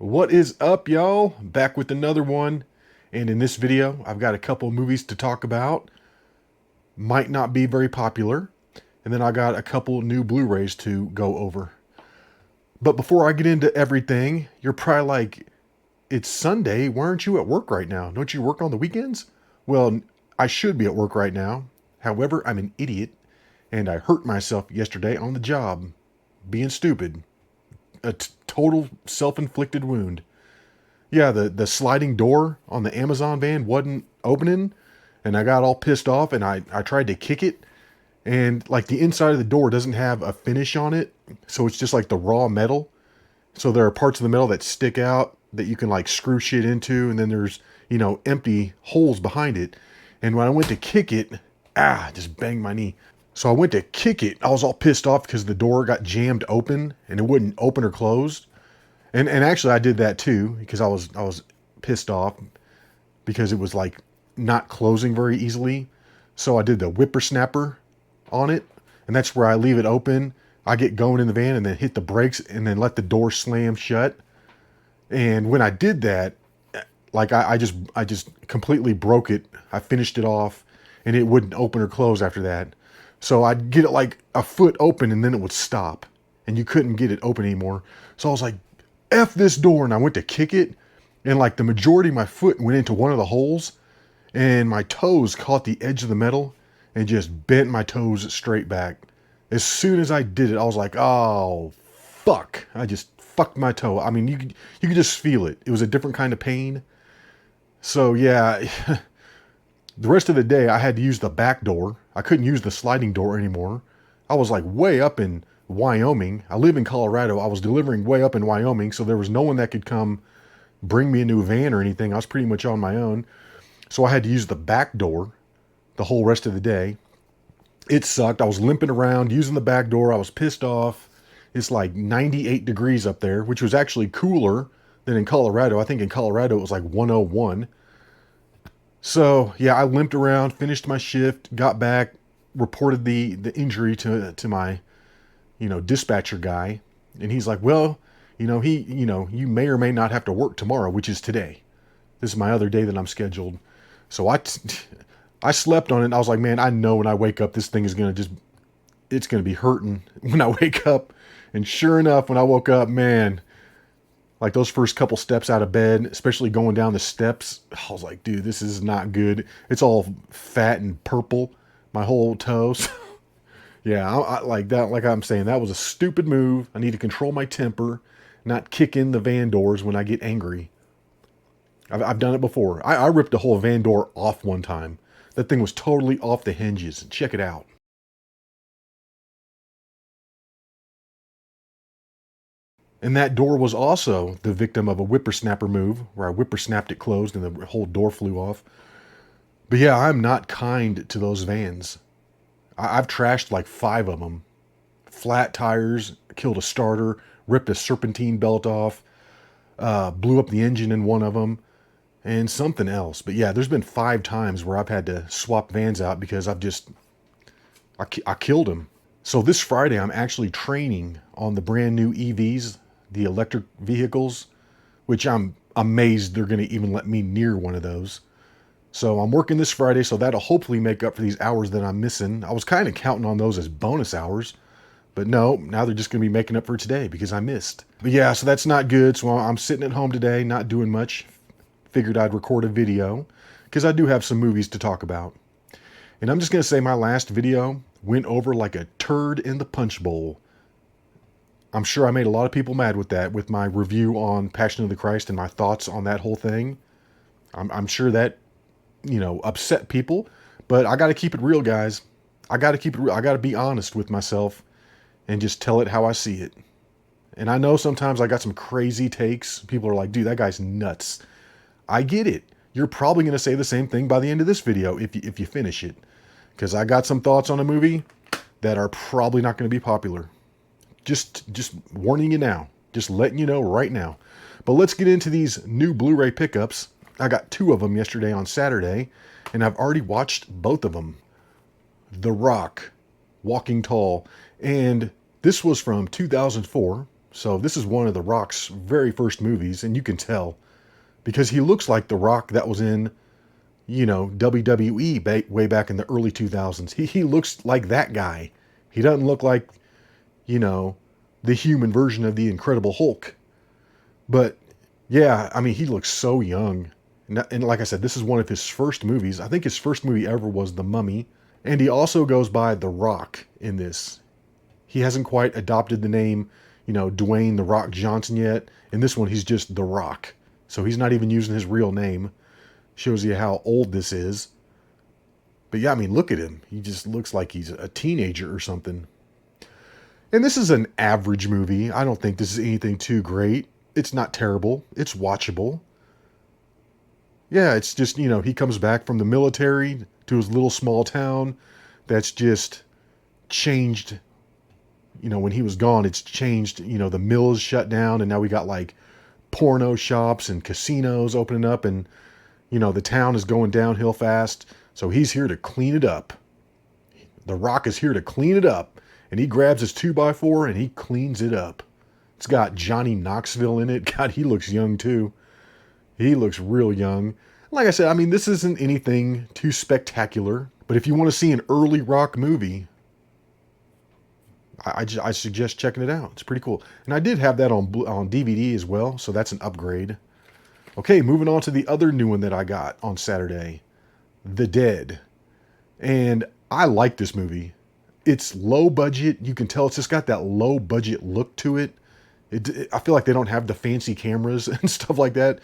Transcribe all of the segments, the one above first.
What is up, y'all? Back with another one. And in this video, I've got a couple of movies to talk about. Might not be very popular. And then I got a couple new Blu-rays to go over. But before I get into everything, you're probably like, it's Sunday. Why aren't you at work right now? Don't you work on the weekends? Well, I should be at work right now. However, I'm an idiot. And I hurt myself yesterday on the job. Being stupid. A total self-inflicted wound. Yeah, the sliding door on the Amazon van wasn't opening, and I got all pissed off, and I tried to kick it, and like the inside of the door doesn't have a finish on it, so it's just like the raw metal. So there are parts of the metal that stick out that you can like screw shit into, and then there's, empty holes behind it. And when I went to kick it, just banged my knee. So I went to kick it. I was all pissed off because the door got jammed open and it wouldn't open or close. And actually I did that too because I was pissed off because it was like not closing very easily. So I did the whippersnapper on it, and that's where I leave it open. I get going in the van and then hit the brakes and then let the door slam shut. And when I did that, like I just completely broke it. I finished it off and it wouldn't open or close after that. So I'd get it like a foot open and then it would stop and you couldn't get it open anymore. So I was like, F this door, and I went to kick it, and like the majority of my foot went into one of the holes, and my toes caught the edge of the metal and just bent my toes straight back. As soon as I did it, I was like, oh, fuck. I just fucked my toe. I mean, you could just feel it. It was a different kind of pain. So yeah, the rest of the day I had to use the back door. I couldn't use the sliding door anymore. I was like way up in Wyoming. I live in Colorado. I was delivering way up in Wyoming, so there was no one that could come bring me a new van or anything. I was pretty much on my own. So I had to use the back door the whole rest of the day. It sucked. I was limping around using the back door. I was pissed off. It's like 98 degrees up there, which was actually cooler than in Colorado. I think in Colorado it was like 101. So yeah, I limped around, finished my shift, got back, reported the injury to my dispatcher guy. And he's like, well, you may or may not have to work tomorrow, which is today. This is my other day that I'm scheduled. So I slept on it. And I was like, man, I know when I wake up, this thing is going to it's going to be hurting when I wake up. And sure enough, when I woke up, man, like those first couple steps out of bed, especially going down the steps, I was like, dude, this is not good. It's all fat and purple, my whole toes. Yeah, I like that. Like I'm saying, that was a stupid move. I need to control my temper, not kick in the van doors when I get angry. I've done it before. I ripped a whole van door off one time. That thing was totally off the hinges. Check it out. And that door was also the victim of a whippersnapper move, where I whippersnapped it closed and the whole door flew off. But yeah, I'm not kind to those vans. I've trashed like 5 of them. Flat tires, killed a starter, ripped a serpentine belt off, blew up the engine in one of them, and something else. But yeah, there's been 5 times where I've had to swap vans out because I killed them. So this Friday, I'm actually training on the brand new EVs, the electric vehicles, which I'm amazed they're going to even let me near one of those. So I'm working this Friday, so that'll hopefully make up for these hours that I'm missing. I was kind of counting on those as bonus hours, but no, now they're just going to be making up for today because I missed. But yeah, so that's not good. So I'm sitting at home today, not doing much. Figured I'd record a video because I do have some movies to talk about. And I'm just going to say my last video went over like a turd in the punch bowl. I'm sure I made a lot of people mad with that, with my review on Passion of the Christ and my thoughts on that whole thing. I'm sure that upset people, but I got to keep it real, guys. I got to keep it real. I got to be honest with myself and just tell it how I see it. And I know sometimes I got some crazy takes. People are like, dude, that guy's nuts. I get it. You're probably going to say the same thing by the end of this video if you finish it. Because I got some thoughts on a movie that are probably not going to be popular. Just warning you now. Just letting you know right now. But let's get into these new Blu-ray pickups. I got 2 of them yesterday on Saturday, and I've already watched both of them. The Rock, Walking Tall, and this was from 2004. So this is one of The Rock's very first movies, and you can tell because he looks like The Rock that was in, WWE way back in the early 2000s. He looks like that guy. He doesn't look like, the human version of the Incredible Hulk. But yeah, I mean, he looks so young. And like I said, this is one of his first movies. I think his first movie ever was The Mummy. And he also goes by The Rock in this. He hasn't quite adopted the name, Dwayne The Rock Johnson yet. In this one, he's just The Rock. So he's not even using his real name. Shows you how old this is. But yeah, I mean, look at him. He just looks like he's a teenager or something. And this is an average movie. I don't think this is anything too great. It's not terrible. It's watchable. Yeah, it's just, he comes back from the military to his little small town that's just changed. When he was gone, it's changed. The mills shut down, and now we got like porno shops and casinos opening up, and, the town is going downhill fast. So he's here to clean it up. The Rock is here to clean it up, and he grabs his 2x4 and he cleans it up. It's got Johnny Knoxville in it. God, he looks young too. He looks real young. Like I said, I mean, this isn't anything too spectacular, but if you want to see an early Rock movie, I suggest checking it out. It's pretty cool. And I did have that on DVD as well, so that's an upgrade. Okay, moving on to the other new one that I got on Saturday, The Dead. And I like this movie. It's low budget. You can tell it's just got that low budget look to it. I feel like they don't have the fancy cameras and stuff like that.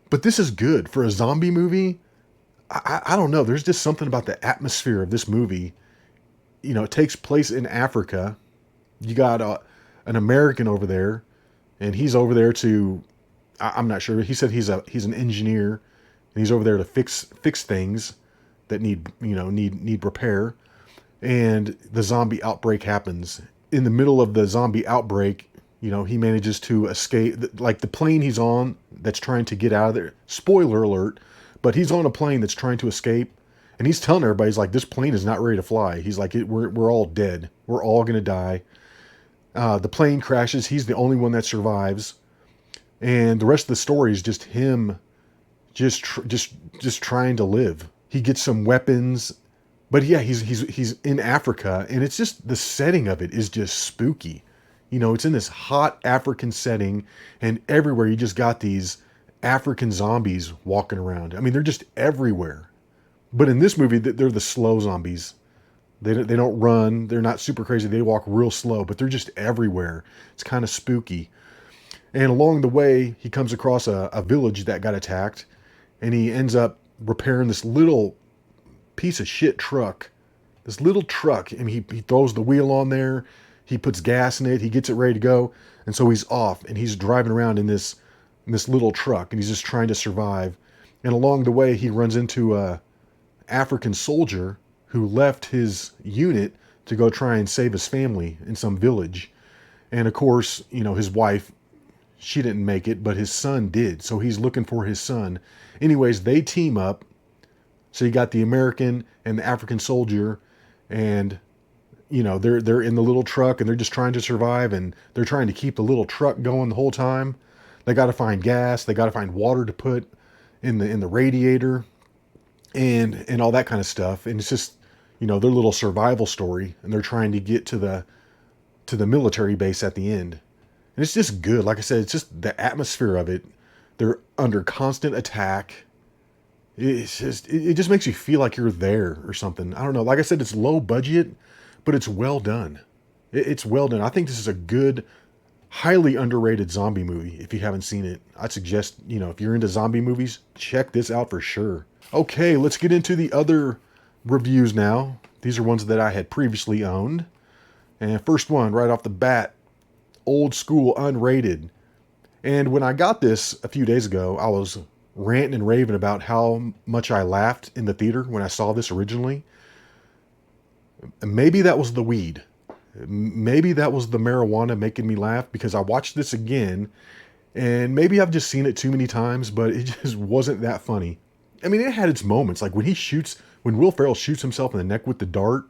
But this is good. For a zombie movie, I don't know. There's just something about the atmosphere of this movie. It takes place in Africa. You got an American over there, and he's over there to, I'm not sure. He said he's an engineer, and he's over there to fix things that need repair. And the zombie outbreak happens. In the middle of the zombie outbreak, he manages to escape. Like the plane he's on that's trying to get out of there. Spoiler alert, but he's on a plane that's trying to escape. And he's telling everybody, he's like, this plane is not ready to fly. He's like, we're all dead. We're all going to die. The plane crashes. He's the only one that survives. And the rest of the story is just him just trying to live. He gets some weapons. But yeah, he's in Africa. And it's just, the setting of it is just spooky. It's in this hot African setting. And everywhere you just got these African zombies walking around. I mean, they're just everywhere. But in this movie, they're the slow zombies. They don't run. They're not super crazy. They walk real slow, but they're just everywhere. It's kind of spooky. And along the way, he comes across a village that got attacked, and he ends up repairing this little piece of shit truck. This little truck, and he throws the wheel on there. He puts gas in it. He gets it ready to go, and so he's off, and he's driving around in this little truck, and he's just trying to survive. And along the way, he runs into a African soldier who left his unit to go try and save his family in some village. And of course, his wife, she didn't make it, but his son did. So he's looking for his son. Anyways, they team up. So you got the American and the African soldier, and they're in the little truck, and they're just trying to survive, and they're trying to keep the little truck going the whole time. They got to find gas, they got to find water to put in the radiator. And all that kind of stuff. And it's just, their little survival story, and they're trying to get to the military base at the end. And it's just good. Like I said, it's just the atmosphere of it. They're under constant attack. It just makes you feel like you're there or something. I don't know. Like I said, it's low budget, but it's well done. It's well done. I think this is a good, highly underrated zombie movie. If you haven't seen it, I'd suggest, if you're into zombie movies, check this out for sure. Okay, let's get into the other reviews now. These are ones that I had previously owned. And first one, right off the bat, old school unrated. And when I got this a few days ago, I was ranting and raving about how much I laughed in the theater when I saw this originally. Maybe that was the weed. Maybe that was the marijuana making me laugh, because I watched this again, and maybe I've just seen it too many times, but it just wasn't that funny. I mean, it had its moments. Like when Will Ferrell shoots himself in the neck with the dart,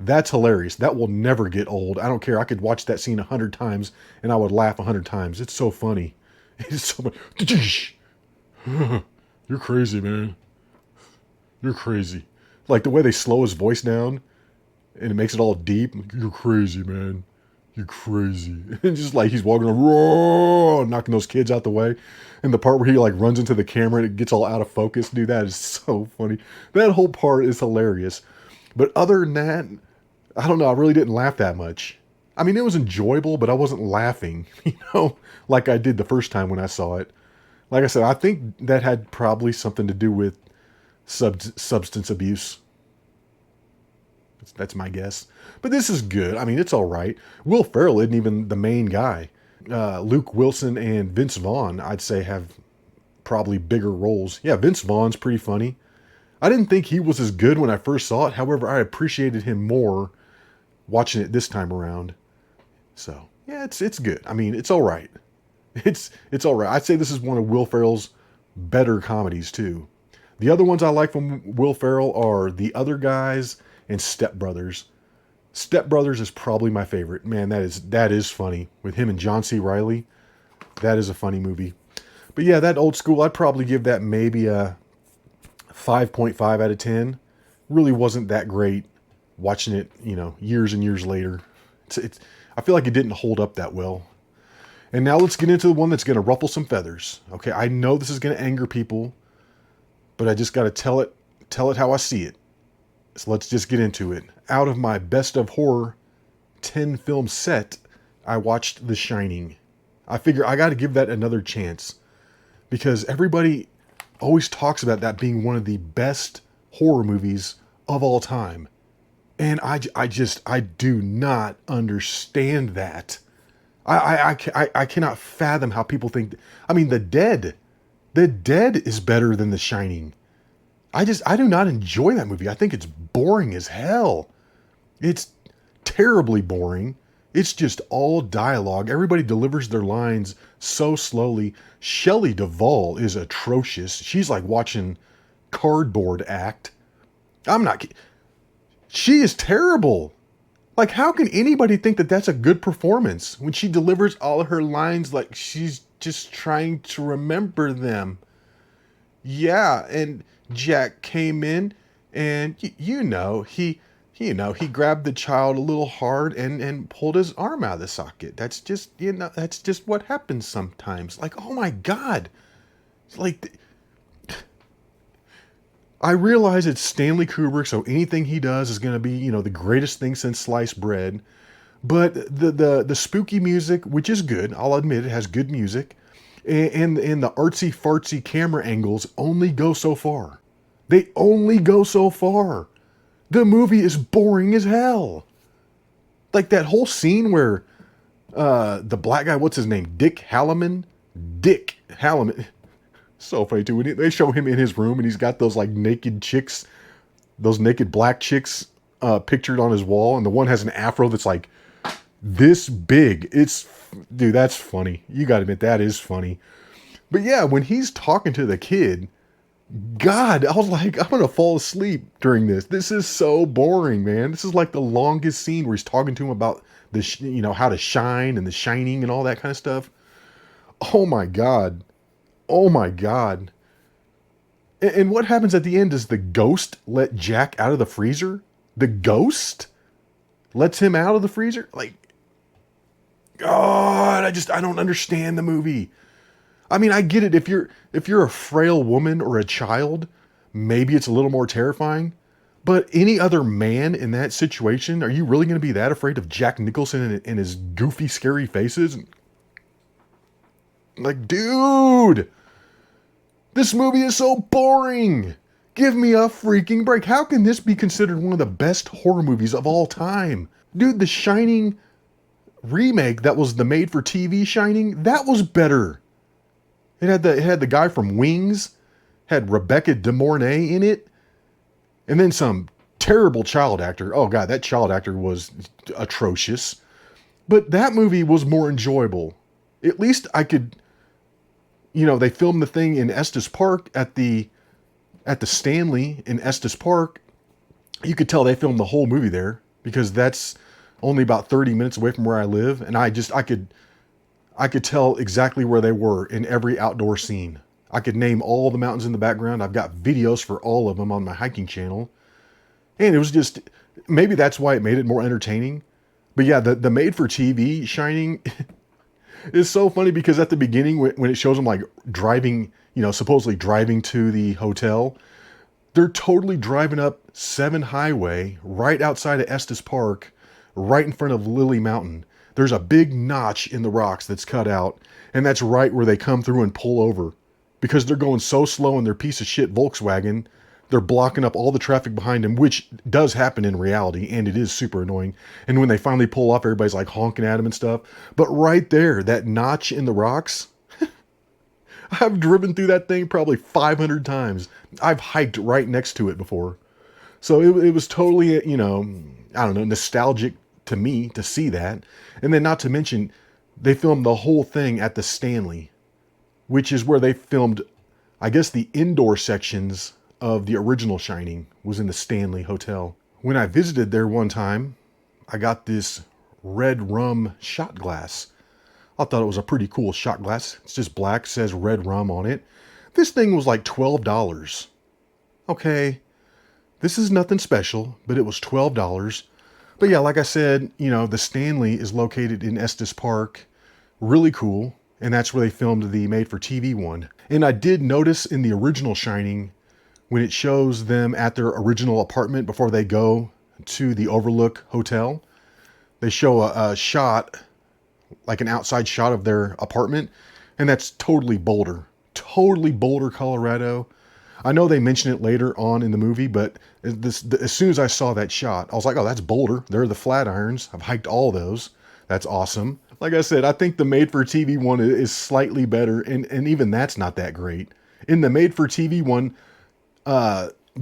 That's hilarious. That will never get old. I don't care. I could watch that scene 100 times and I would laugh 100 times. It's so funny. It's so funny. You're crazy, man. You're crazy. Like the way they slow his voice down and it makes it all deep. You're crazy, man. You're crazy. And just like he's walking around, knocking those kids out the way. And the part where he like runs into the camera and it gets all out of focus. Dude, that is so funny. That whole part is hilarious. But other than that, I don't know. I really didn't laugh that much. I mean, it was enjoyable, but I wasn't laughing, like I did the first time when I saw it. Like I said, I think that had probably something to do with substance abuse. That's my guess. But this is good. I mean, it's all right. Will Ferrell isn't even the main guy. Luke Wilson and Vince Vaughn, I'd say, have probably bigger roles. Yeah, Vince Vaughn's pretty funny. I didn't think he was as good when I first saw it. However, I appreciated him more watching it this time around. So, yeah, it's good. I mean, it's all right. It's all right. I'd say this is one of Will Ferrell's better comedies, too. The other ones I like from Will Ferrell are The Other Guys and Step Brothers. Step Brothers is probably my favorite. Man, that is funny. With him and John C. Reilly, that is a funny movie. But yeah, that old school, I'd probably give that maybe a 5.5 out of 10. Really wasn't that great watching it, years and years later. I feel like it didn't hold up that well. And now let's get into the one that's going to ruffle some feathers. Okay, I know this is going to anger people, but I just got to tell it how I see it. So let's just get into it. Out of my best of horror 10 film set, I watched The Shining. I figure I got to give that another chance because everybody always talks about that being one of the best horror movies of all time. And I do not understand that. I cannot fathom how people think. I mean, The Dead is better than The Shining. I do not enjoy that movie. I think it's boring as hell. It's terribly boring. It's just all dialogue. Everybody delivers their lines so slowly. Shelley Duvall is atrocious. She's like watching cardboard act. I'm not kidding. She is terrible. Like, how can anybody think that that's a good performance when she delivers all of her lines like she's just trying to remember them? Yeah, and Jack came in and, he grabbed the child a little hard and pulled his arm out of the socket. That's just what happens sometimes. Like, oh my God. Like, I realize it's Stanley Kubrick, so anything he does is going to be, the greatest thing since sliced bread. But the spooky music, which is good, I'll admit it has good music, and the artsy fartsy camera angles only go so far. They only go so far. The movie is boring as hell. Like that whole scene where the black guy, what's his name? Dick Halloran. So funny too. When they show him in his room and he's got those like naked chicks, those naked black chicks pictured on his wall, and the one has an afro that's like this big. Dude, that's funny. You gotta admit, that is funny. But yeah, when he's talking to the kid, God, I was like, I'm gonna fall asleep during this. This is so boring, man. This is like the longest scene where he's talking to him about how to shine and the shining and all that kind of stuff. Oh my God. Oh my God. And what happens at the end? Does the ghost let Jack out of the freezer? The ghost lets him out of the freezer? Like, God, I don't understand the movie. I mean, I get it. If you're a frail woman or a child, maybe it's a little more terrifying. But any other man in that situation, are you really going to be that afraid of Jack Nicholson and his goofy, scary faces? Like, dude, this movie is so boring. Give me a freaking break. How can this be considered one of the best horror movies of all time? Dude, The Shining remake that was the made-for-TV Shining, that was better. It had the guy from Wings, had Rebecca De Mornay in it, and then some terrible child actor. Oh God, that child actor was atrocious. But that movie was more enjoyable. At least I could, they filmed the thing in Estes Park at the Stanley in Estes Park. You could tell they filmed the whole movie there. because that's only about 30 minutes away from where I live. And I could tell exactly where they were in every outdoor scene. I could name all the mountains in the background. I've got videos for all of them on my hiking channel. And it was just, maybe that's why it made it more entertaining. But yeah, the made for TV Shining is so funny because at the beginning, when it shows them like driving, supposedly driving to the hotel, they're totally driving up 7 Highway right outside of Estes Park, right in front of Lily Mountain. There's a big notch in the rocks that's cut out, and that's right where they come through and pull over. Because they're going so slow in their piece of shit Volkswagen, they're blocking up all the traffic behind them, which does happen in reality, and it is super annoying. And when they finally pull off, everybody's like honking at them and stuff. But right there, that notch in the rocks, I've driven through that thing probably 500 times. I've hiked right next to it before. So it was totally, I don't know, nostalgic to me to see that. And then not to mention, they filmed the whole thing at the Stanley, which is where they filmed, I guess, the indoor sections of the original Shining was in the Stanley Hotel. When I visited there one time, I got this red rum shot glass. I thought it was a pretty cool shot glass. It's just black, says red rum on it. This thing was like $12. Okay, this is nothing special, but it was $12. But yeah, like I said, the Stanley is located in Estes Park. Really cool. And that's where they filmed the made-for-TV one. And I did notice in the original Shining, when it shows them at their original apartment before they go to the Overlook Hotel, they show a shot, like an outside shot of their apartment, and that's totally Boulder. Totally Boulder, Colorado. I know they mention it later on in the movie, but as soon as I saw that shot, I was like, oh, that's Boulder. They're the Flatirons. I've hiked all those. That's awesome. Like I said, I think the made-for-TV one is slightly better, and even that's not that great. In the made-for-TV one,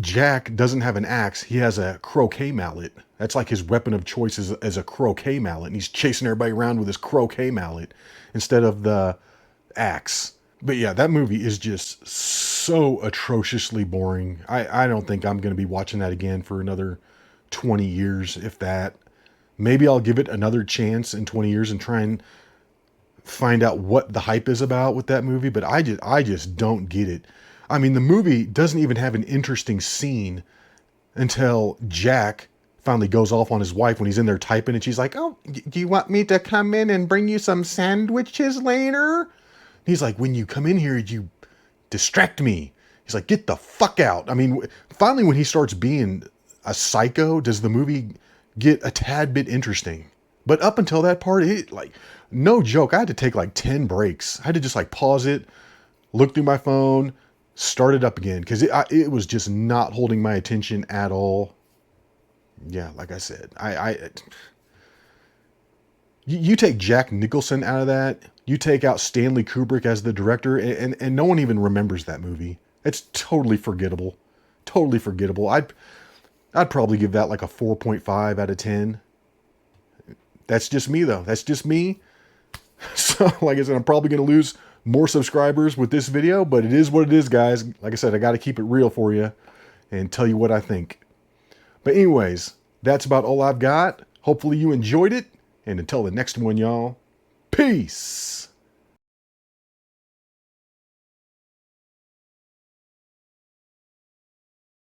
Jack doesn't have an axe. He has a croquet mallet. That's like his weapon of choice as a croquet mallet, and he's chasing everybody around with his croquet mallet instead of the axe. But yeah, that movie is just so atrociously boring. I don't think I'm going to be watching that again for another 20 years, if that. Maybe I'll give it another chance in 20 years and try and find out what the hype is about with that movie, but I just don't get it. I mean, the movie doesn't even have an interesting scene until Jack finally goes off on his wife when he's in there typing, and she's like, oh, do you want me to come in and bring you some sandwiches later? He's like, when you come in here, you distract me. He's like, get the fuck out. I mean, finally when he starts being a psycho, does the movie get a tad bit interesting. But up until that part, no joke, I had to take like 10 breaks. I had to just like pause it, look through my phone, start it up again, because it was just not holding my attention at all. Yeah, like I said, you take Jack Nicholson out of that, you take out Stanley Kubrick as the director, and no one even remembers that movie. It's totally forgettable. Totally forgettable. I'd probably give that like a 4.5 out of 10. That's just me, though. That's just me. So, like I said, I'm probably going to lose more subscribers with this video, but it is what it is, guys. Like I said, I got to keep it real for you and tell you what I think. But anyways, that's about all I've got. Hopefully you enjoyed it. And until the next one, y'all, peace.